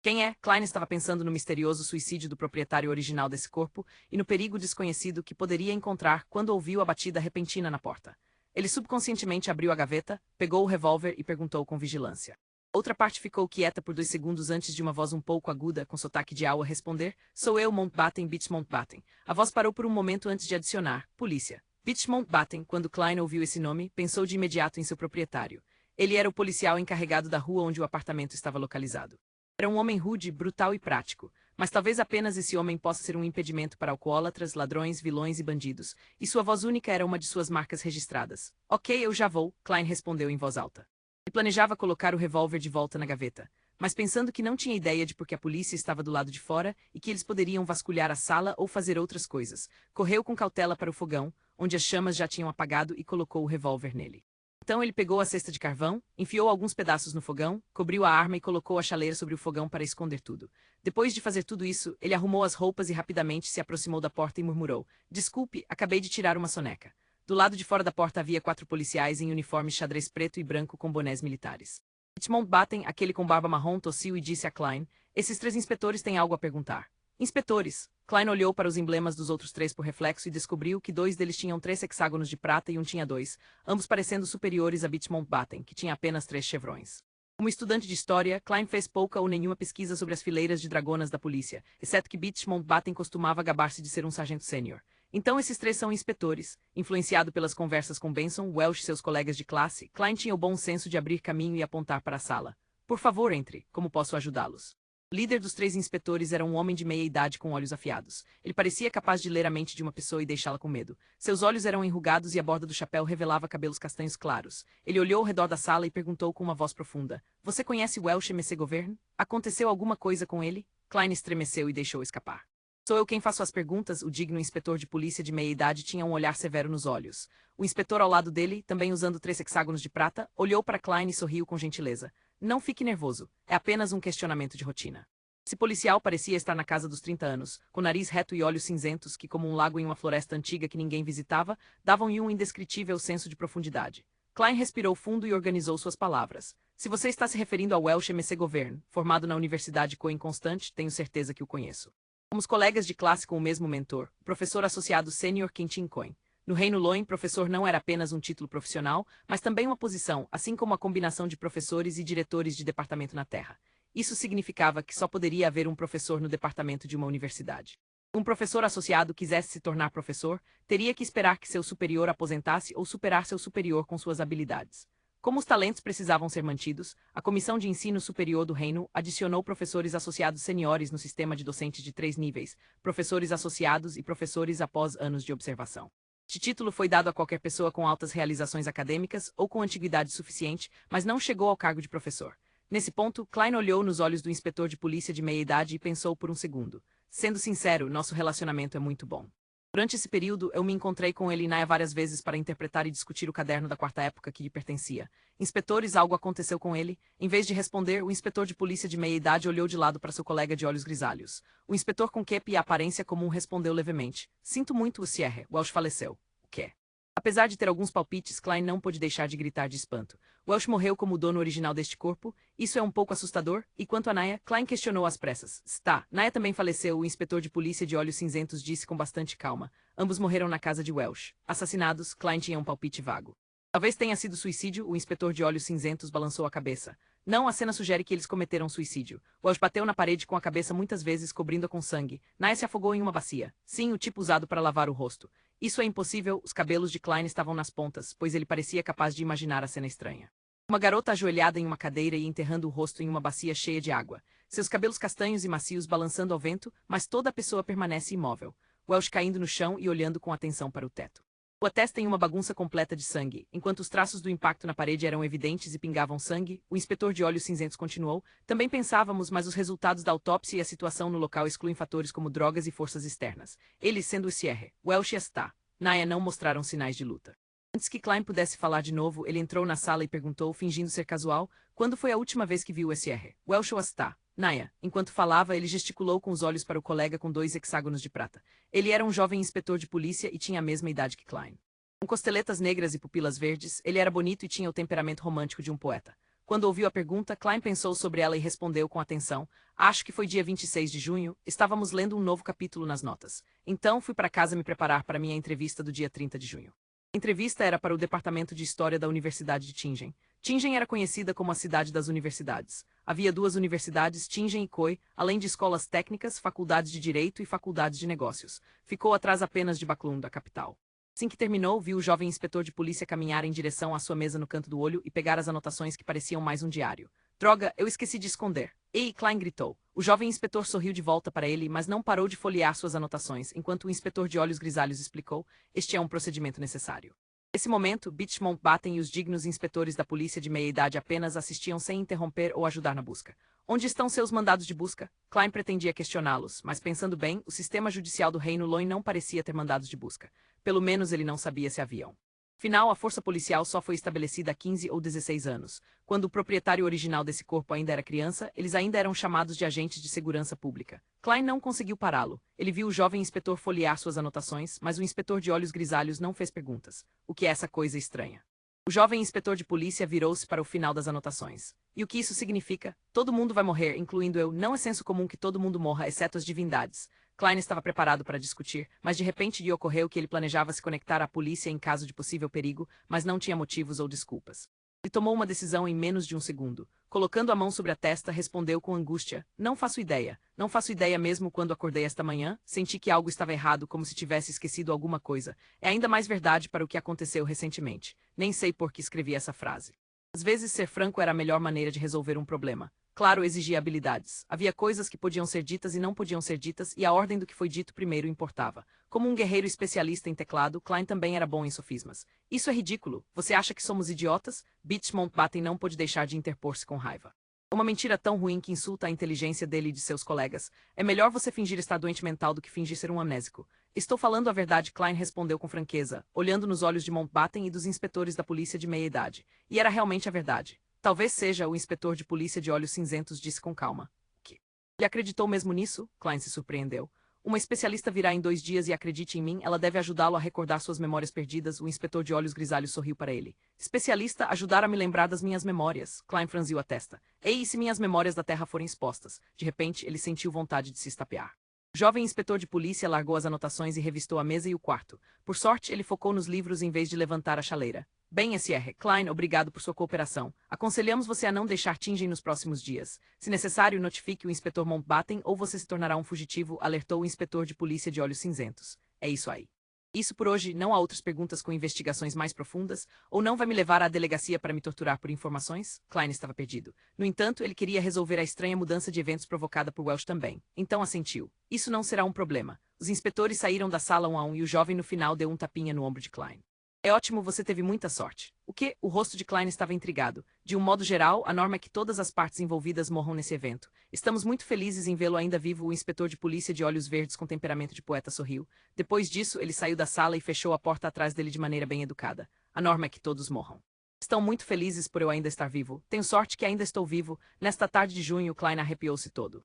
Quem é? Klein estava pensando no misterioso suicídio do proprietário original desse corpo e no perigo desconhecido que poderia encontrar quando ouviu a batida repentina na porta. Ele subconscientemente abriu a gaveta, pegou o revólver e perguntou com vigilância. Outra parte ficou quieta por 2 segundos antes de uma voz um pouco aguda, com sotaque de Iowa, responder: "Sou eu, Mountbatten, Bitch Mountbatten." A voz parou por um momento antes de adicionar: "Polícia." Bitch Mountbatten, quando Klein ouviu esse nome, pensou de imediato em seu proprietário. Ele era o policial encarregado da rua onde o apartamento estava localizado. Era um homem rude, brutal e prático, mas talvez apenas esse homem possa ser um impedimento para alcoólatras, ladrões, vilões e bandidos, e sua voz única era uma de suas marcas registradas. "Ok, eu já vou", Klein respondeu em voz alta. Ele planejava colocar o revólver de volta na gaveta, mas pensando que não tinha ideia de por que a polícia estava do lado de fora e que eles poderiam vasculhar a sala ou fazer outras coisas, correu com cautela para o fogão, onde as chamas já tinham apagado, e colocou o revólver nele. Então ele pegou a cesta de carvão, enfiou alguns pedaços no fogão, cobriu a arma e colocou a chaleira sobre o fogão para esconder tudo. Depois de fazer tudo isso, ele arrumou as roupas e rapidamente se aproximou da porta e murmurou: "Desculpe, acabei de tirar uma soneca." Do lado de fora da porta havia 4 policiais em uniforme xadrez preto e branco com bonés militares. Mountbatten, aquele com barba marrom, tossiu e disse a Klein: "Esses 3 inspetores têm algo a perguntar." "Inspetores?" Klein olhou para os emblemas dos outros 3 por reflexo e descobriu que 2 deles tinham 3 hexágonos de prata e um tinha 2, ambos parecendo superiores a Bitch Mountbatten, que tinha apenas 3 chevrões. Como estudante de história, Klein fez pouca ou nenhuma pesquisa sobre as fileiras de dragonas da polícia, exceto que Bitch Mountbatten costumava gabar-se de ser um sargento sênior. Então esses 3 são inspetores. Influenciado pelas conversas com Benson, Welsh e seus colegas de classe, Klein tinha o bom senso de abrir caminho e apontar para a sala. "Por favor, entre. Como posso ajudá-los?" O líder dos 3 inspetores era um homem de meia idade com olhos afiados. Ele parecia capaz de ler a mente de uma pessoa e deixá-la com medo. Seus olhos eram enrugados e a borda do chapéu revelava cabelos castanhos claros. Ele olhou ao redor da sala e perguntou com uma voz profunda: "Você conhece Welsh McGovern? Aconteceu alguma coisa com ele?" Klein estremeceu e deixou escapar. "Sou eu quem faço as perguntas." O digno inspetor de polícia de meia-idade tinha um olhar severo nos olhos. O inspetor ao lado dele, também usando 3 hexágonos de prata, olhou para Klein e sorriu com gentileza. "Não fique nervoso. É apenas um questionamento de rotina." Esse policial parecia estar na casa dos 30 anos, com nariz reto e olhos cinzentos que, como um lago em uma floresta antiga que ninguém visitava, davam-lhe um indescritível senso de profundidade. Klein respirou fundo e organizou suas palavras. "Se você está se referindo a Welsh McGovern, formado na Universidade Coen Constante, tenho certeza que o conheço. Somos colegas de classe com o mesmo mentor, o professor associado sênior Quentin Coen. No Reino Loen, professor não era apenas um título profissional, mas também uma posição, assim como a combinação de professores e diretores de departamento na Terra. Isso significava que só poderia haver um professor no departamento de uma universidade. Um professor associado quisesse se tornar professor, teria que esperar que seu superior aposentasse ou superar seu superior com suas habilidades. Como os talentos precisavam ser mantidos, a Comissão de Ensino Superior do Reino adicionou professores associados seniores no sistema de docentes de 3 níveis, professores associados e professores após anos de observação. Este título foi dado a qualquer pessoa com altas realizações acadêmicas ou com antiguidade suficiente, mas não chegou ao cargo de professor. Nesse ponto, Klein olhou nos olhos do inspetor de polícia de meia-idade e pensou por um segundo. "Sendo sincero, nosso relacionamento é muito bom. Durante esse período, eu me encontrei com ele e Naya várias vezes para interpretar e discutir o caderno da 4ª época que lhe pertencia. Inspetores, algo aconteceu com ele?" Em vez de responder, o inspetor de polícia de meia-idade olhou de lado para seu colega de olhos grisalhos. O inspetor com quepe e aparência comum respondeu levemente: "Sinto muito, Sierra. Welsh faleceu." "O quê?" Apesar de ter alguns palpites, Klein não pôde deixar de gritar de espanto. "Welsh morreu como o dono original deste corpo? Isso é um pouco assustador." E quanto a Naya, Klein questionou às pressas. "Está. Naya também faleceu." O inspetor de polícia de olhos cinzentos disse com bastante calma. "Ambos morreram na casa de Welsh." "Assassinados?" Klein tinha um palpite vago. "Talvez tenha sido suicídio." O inspetor de olhos cinzentos balançou a cabeça. "Não, a cena sugere que eles cometeram suicídio." Welsh bateu na parede com a cabeça muitas vezes, cobrindo-a com sangue. Naya se afogou em uma bacia. "Sim, o tipo usado para lavar o rosto." "Isso é impossível." Os cabelos de Klein estavam nas pontas, pois ele parecia capaz de imaginar a cena estranha. Uma garota ajoelhada em uma cadeira e enterrando o rosto em uma bacia cheia de água. Seus cabelos castanhos e macios balançando ao vento, mas toda a pessoa permanece imóvel. Welsh caindo no chão e olhando com atenção para o teto. Sua testa em uma bagunça completa de sangue. Enquanto os traços do impacto na parede eram evidentes e pingavam sangue, o inspetor de olhos cinzentos continuou: "Também pensávamos, mas os resultados da autópsia e a situação no local excluem fatores como drogas e forças externas. Eles, sendo o Sierra, Welsh e Asta, Naya, não mostraram sinais de luta." Antes que Klein pudesse falar de novo, ele entrou na sala e perguntou, fingindo ser casual: "Quando foi a última vez que viu o Sierra, Welsh ou Asta?" "Naya." Enquanto falava, ele gesticulou com os olhos para o colega com 2 hexágonos de prata. Ele era um jovem inspetor de polícia e tinha a mesma idade que Klein. Com costeletas negras e pupilas verdes, ele era bonito e tinha o temperamento romântico de um poeta. Quando ouviu a pergunta, Klein pensou sobre ela e respondeu com atenção. Acho que foi dia 26 de junho, estávamos lendo um novo capítulo nas notas. Então fui para casa me preparar para minha entrevista do dia 30 de junho. A entrevista era para o Departamento de História da Universidade de Tingen. Tingen era conhecida como a cidade das universidades. Havia duas universidades, Tingen e Khoi, além de escolas técnicas, faculdades de direito e faculdades de negócios. Ficou atrás apenas de Baklung, da capital. Assim que terminou, viu o jovem inspetor de polícia caminhar em direção à sua mesa no canto do olho e pegar as anotações que pareciam mais um diário. Droga, eu esqueci de esconder. Ei, Klein gritou. O jovem inspetor sorriu de volta para ele, mas não parou de folhear suas anotações, enquanto o inspetor de olhos grisalhos explicou: este é um procedimento necessário. Nesse momento, Bitch Mountbatten e os dignos inspetores da polícia de meia-idade apenas assistiam sem interromper ou ajudar na busca. Onde estão seus mandados de busca? Klein pretendia questioná-los, mas pensando bem, o sistema judicial do Reino Loin não parecia ter mandados de busca. Pelo menos ele não sabia se haviam. Afinal, a força policial só foi estabelecida há 15 ou 16 anos. Quando o proprietário original desse corpo ainda era criança, eles ainda eram chamados de agentes de segurança pública. Klein não conseguiu pará-lo. Ele viu o jovem inspetor folhear suas anotações, mas o inspetor de olhos grisalhos não fez perguntas. O que é essa coisa estranha? O jovem inspetor de polícia virou-se para o final das anotações. E o que isso significa? Todo mundo vai morrer, incluindo eu. Não é senso comum que todo mundo morra, exceto as divindades. Klein estava preparado para discutir, mas de repente lhe ocorreu que ele planejava se conectar à polícia em caso de possível perigo, mas não tinha motivos ou desculpas. Ele tomou uma decisão em menos de um segundo. Colocando a mão sobre a testa, respondeu com angústia: não faço ideia. Não faço ideia mesmo. Quando acordei esta manhã, senti que algo estava errado, como se tivesse esquecido alguma coisa. É ainda mais verdade para o que aconteceu recentemente. Nem sei por que escrevi essa frase. Às vezes ser franco era a melhor maneira de resolver um problema. Claro, exigia habilidades. Havia coisas que podiam ser ditas e não podiam ser ditas, e a ordem do que foi dito primeiro importava. Como um guerreiro especialista em teclado, Klein também era bom em sofismas. Isso é ridículo. Você acha que somos idiotas? Bitch Mountbatten não pôde deixar de interpor-se com raiva. Uma mentira tão ruim que insulta a inteligência dele e de seus colegas. É melhor você fingir estar doente mental do que fingir ser um amnésico. Estou falando a verdade, Klein respondeu com franqueza, olhando nos olhos de Mountbatten e dos inspetores da polícia de meia-idade. E era realmente a verdade. Talvez seja, o inspetor de polícia de olhos cinzentos disse com calma. Que? Ele acreditou mesmo nisso? Klein se surpreendeu. Uma especialista virá em 2 dias e acredite em mim, ela deve ajudá-lo a recordar suas memórias perdidas. O inspetor de olhos grisalhos sorriu para ele. Especialista, ajudar a me lembrar das minhas memórias. Klein franziu a testa. Ei, e se minhas memórias da Terra forem expostas? De repente, ele sentiu vontade de se estapear. O jovem inspetor de polícia largou as anotações e revistou a mesa e o quarto. Por sorte, ele focou nos livros em vez de levantar a chaleira. Bem, Sr. Klein, obrigado por sua cooperação. Aconselhamos você a não deixar Tingen nos próximos dias. Se necessário, notifique o inspetor Mountbatten ou você se tornará um fugitivo, alertou o inspetor de polícia de olhos cinzentos. É isso aí. Isso por hoje. Não há outras perguntas com investigações mais profundas, ou não vai me levar à delegacia para me torturar por informações? Klein estava perdido. No entanto, ele queria resolver a estranha mudança de eventos provocada por Welsh também. Então assentiu. Isso não será um problema. Os inspetores saíram da sala um a um e o jovem no final deu um tapinha no ombro de Klein. É ótimo, você teve muita sorte. O quê? O rosto de Klein estava intrigado. De um modo geral, a norma é que todas as partes envolvidas morram nesse evento. Estamos muito felizes em vê-lo ainda vivo. O inspetor de polícia de olhos verdes com temperamento de poeta sorriu. Depois disso, ele saiu da sala e fechou a porta atrás dele de maneira bem educada. A norma é que todos morram. Estão muito felizes por eu ainda estar vivo. Tenho sorte que ainda estou vivo. Nesta tarde de junho, Klein arrepiou-se todo.